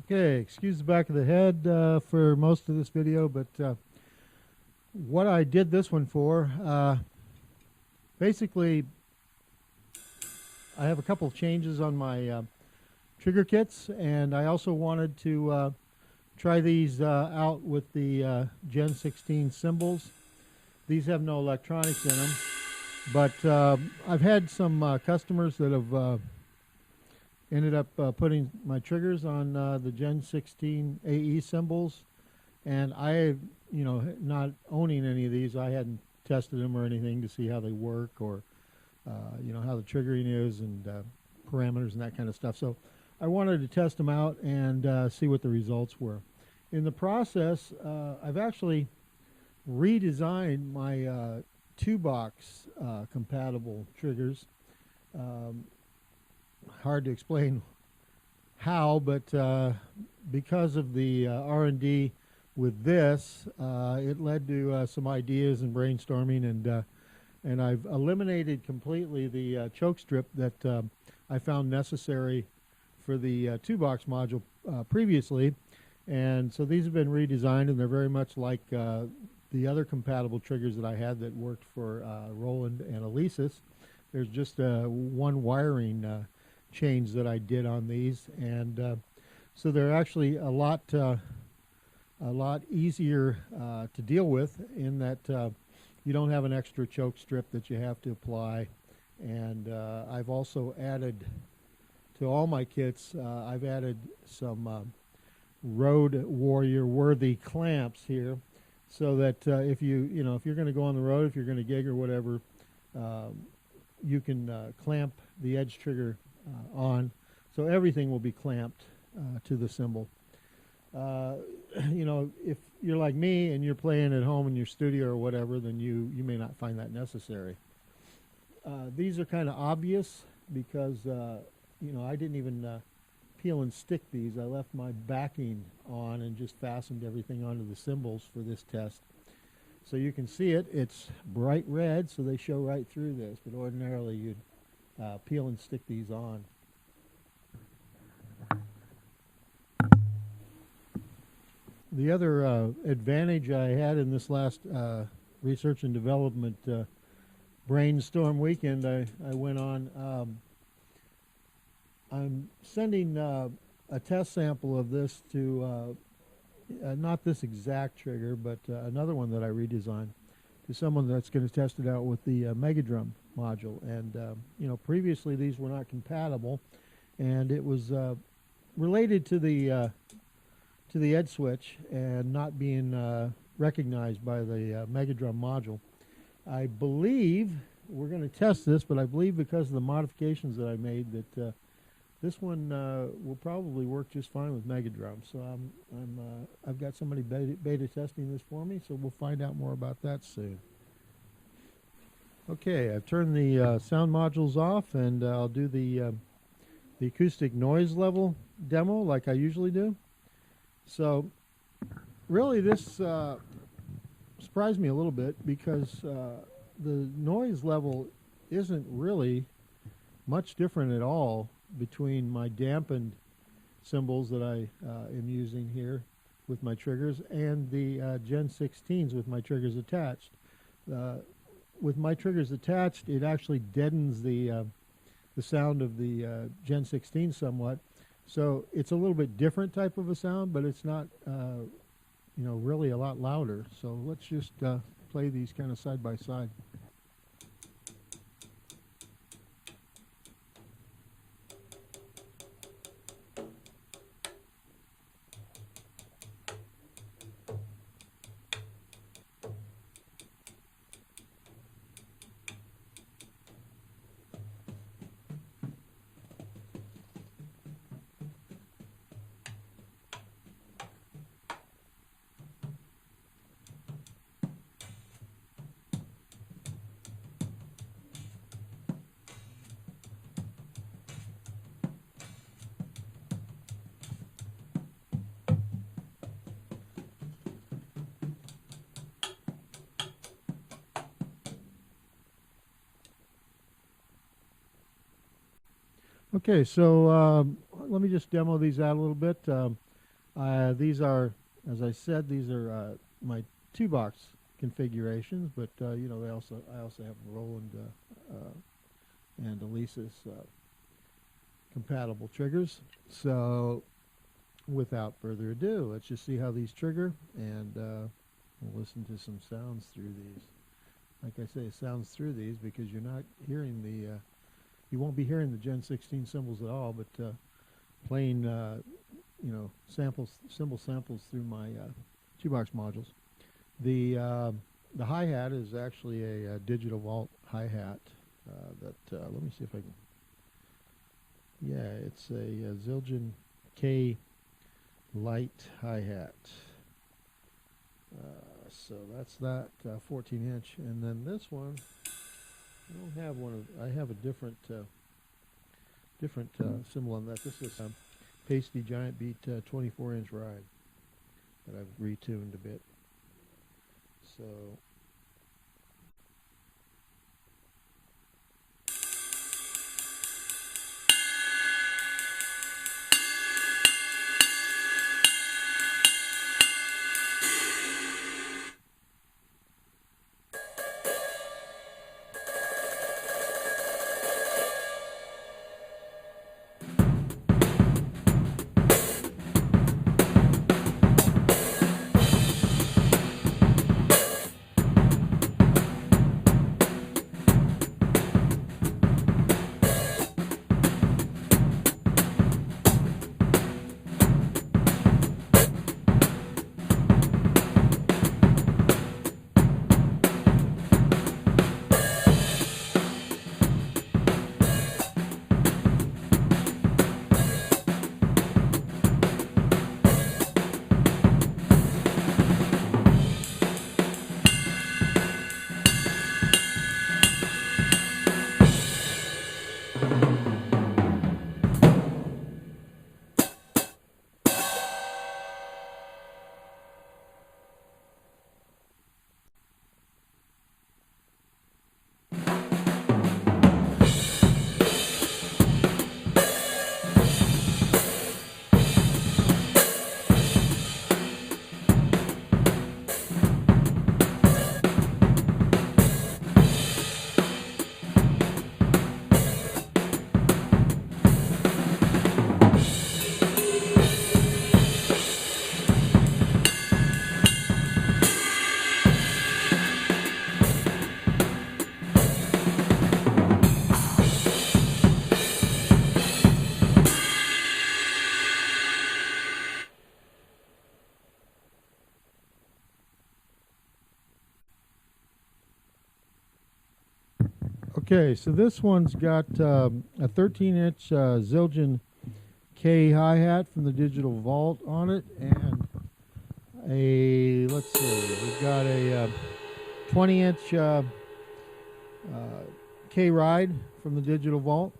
Okay, excuse the back of the head for most of this video, but what I did this one for, basically I have a couple of changes on my trigger kits, and I also wanted to try these out with the Gen16 cymbals. These have no electronics in them, but I've had some customers that have ended up putting my triggers on the Gen16 AE cymbals, and not owning any of these, I hadn't tested them or anything to see how they work, or how the triggering is, and parameters and that kind of stuff. So I wanted to test them out and see what the results were. In the process, I've actually redesigned my 2-box compatible triggers. Hard to explain how, but because of the R&D with this, it led to some ideas and brainstorming, and I've eliminated completely the choke strip that I found necessary for the 2-box module previously, and so these have been redesigned, and they're very much like the other compatible triggers that I had that worked for Roland and Alesis. There's just one wiring change that I did on these, and so they're actually a lot easier to deal with, in that you don't have an extra choke strip that you have to apply. And I've also added to all my kits, I've added some Road Warrior worthy clamps here, so that if if you're going to go on the road, if you're going to gig or whatever, you can clamp the edge trigger on, so everything will be clamped to the cymbal. If you're like me and you're playing at home in your studio or whatever, then you may not find that necessary. These are kind of obvious because I didn't even peel and stick these. I left my backing on and just fastened everything onto the cymbals for this test. So you can see it. It's bright red, so they show right through this, but ordinarily you'd peel and stick these on. The other advantage I had in this last research and development brainstorm weekend I went on, I'm sending a test sample of this to, not this exact trigger, but another one that I redesigned, to someone that's going to test it out with the Megadrum module. And previously these were not compatible, and it was related to the edge switch and not being recognized by the Megadrum module. I believe we're going to test this, but I believe because of the modifications that I made that this one will probably work just fine with Megadrum. So I've got somebody beta testing this for me, so we'll find out more about that soon. Okay, I've turned the sound modules off, and I'll do the acoustic noise level demo like I usually do. So really this surprised me a little bit, because the noise level isn't really much different at all between my dampened cymbals that I am using here with my triggers and the Gen16s with my triggers attached. With my triggers attached, it actually deadens the sound of the Gen16 somewhat. So it's a little bit different type of a sound, but it's not, really a lot louder. So let's just play these kind of side by side. Okay, so let me just demo these out a little bit. These are, as I said, these are my 2-box configurations, but you know, I also have Roland and Alesis compatible triggers. So without further ado, let's just see how these trigger, and we'll listen to some sounds through these. Like I say, sounds through these because you're not hearing the, you won't be hearing the Gen16 cymbals at all, but playing, you know, cymbal samples through my 2-box modules. The hi-hat is actually a digital vault hi-hat that, let me see if I can, yeah, it's a Zildjian K light hi-hat. So that's that 14-inch, and then this one, I don't have one of, I have a different cymbal on that. This is Pasty Giant Beat 24-inch ride that I've retuned a bit. So okay, so this one's got a 13-inch Zildjian K hi-hat from the Digital Vault on it, and a, let's see, we've got a 20-inch K ride from the Digital Vault.